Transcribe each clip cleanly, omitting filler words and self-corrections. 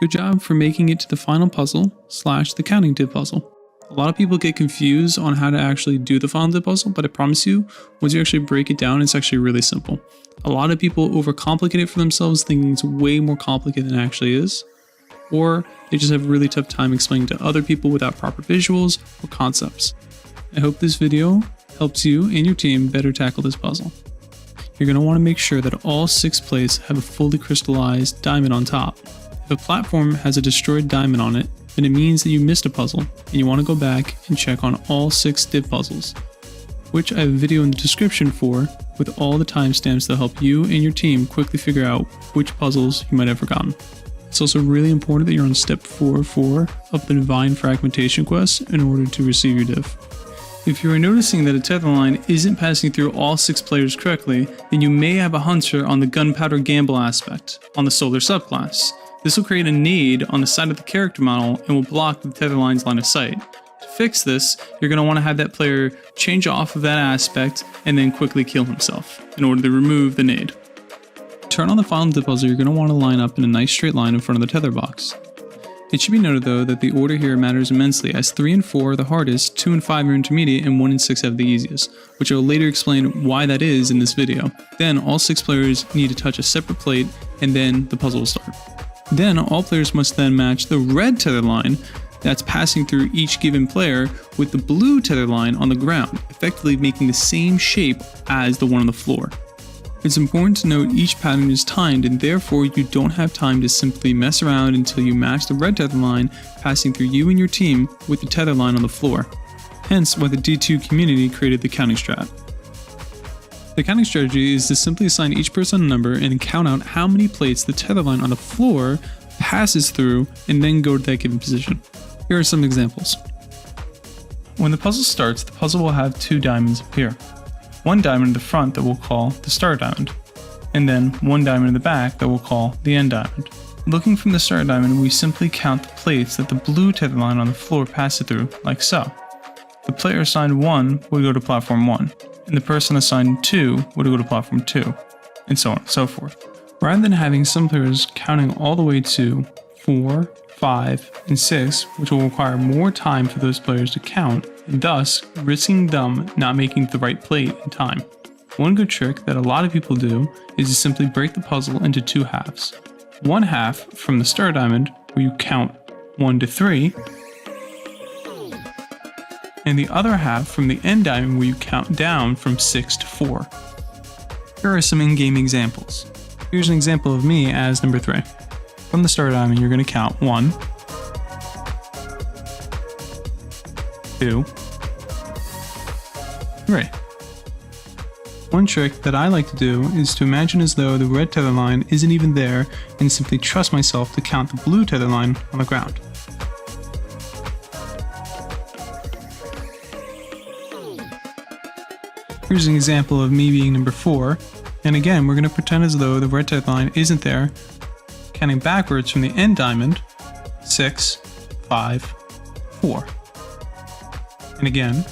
Good job for making it to the final puzzle / the counting div puzzle. A lot of people get confused on how to actually do the final div puzzle, but I promise you, once you actually break it down, it's actually really simple. A lot of people overcomplicate it for themselves, thinking it's way more complicated than it actually is, or they just have a really tough time explaining to other people without proper visuals or concepts. I hope this video helps you and your team better tackle this puzzle. You're going to want to make sure that all 6 plates have a fully crystallized diamond on top. If a platform has a destroyed diamond on it, then it means that you missed a puzzle and you want to go back and check on all 6 div puzzles, which I have a video in the description for with all the timestamps that help you and your team quickly figure out which puzzles you might have forgotten. It's also really important that you're on step 4 of the Divine Fragmentation quest in order to receive your div. If you are noticing that a tether line isn't passing through all 6 players correctly, then you may have a hunter on the Gunpowder Gamble aspect on the Solar subclass. This will create a nade on the side of the character model and will block the tether line's line of sight. To fix this, you're going to want to have that player change off of that aspect and then quickly kill himself in order to remove the nade. To turn on the final div puzzle, you're going to want to line up in a nice straight line in front of the tether box. It should be noted though that the order here matters immensely, as 3 and 4 are the hardest, 2 and 5 are intermediate, and 1 and 6 have the easiest, which I will later explain why that is in this video. Then all 6 players need to touch a separate plate, and then the puzzle will start. Then all players must then match the red tether line that's passing through each given player with the blue tether line on the ground, effectively making the same shape as the one on the floor. It's important to note each pattern is timed, and therefore you don't have time to simply mess around until you match the red tether line passing through you and your team with the tether line on the floor. Hence why the D2 community created the counting strat. The counting strategy is to simply assign each person a number and count out how many plates the tether line on the floor passes through and then go to that given position. Here are some examples. When the puzzle starts, the puzzle will have 2 diamonds appear. 1 diamond in the front that we'll call the start diamond, and then 1 diamond in the back that we'll call the end diamond. Looking from the start diamond, we simply count the plates that the blue tether line on the floor passes through, like so. The player assigned 1 would go to platform 1, and the person assigned 2 would go to platform 2, and so on and so forth. Rather than having some players counting all the way to 4, 5, and 6, which will require more time for those players to count, and thus risking them not making the right plate in time. One good trick that a lot of people do is to simply break the puzzle into 2 halves. One half from the start diamond, where you count 1 to 3, and the other half from the end diamond, where you count down from 6 to 4. Here are some in-game examples. Here's an example of me as number 3. From the start diamond, you're going to count 1, 2, 3. One trick that I like to do is to imagine as though the red tether line isn't even there and simply trust myself to count the blue tether line on the ground. Here's an example of me being number 4, and again we're going to pretend as though the red tether line isn't there, counting backwards from the end diamond, 6, 5, 4. And again,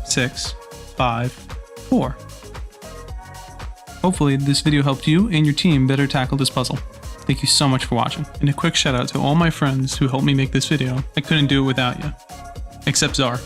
6, 5, 4. Hopefully this video helped you and your team better tackle this puzzle. Thank you so much for watching, and a quick shout out to all my friends who helped me make this video. I couldn't do it without you. Except Czar.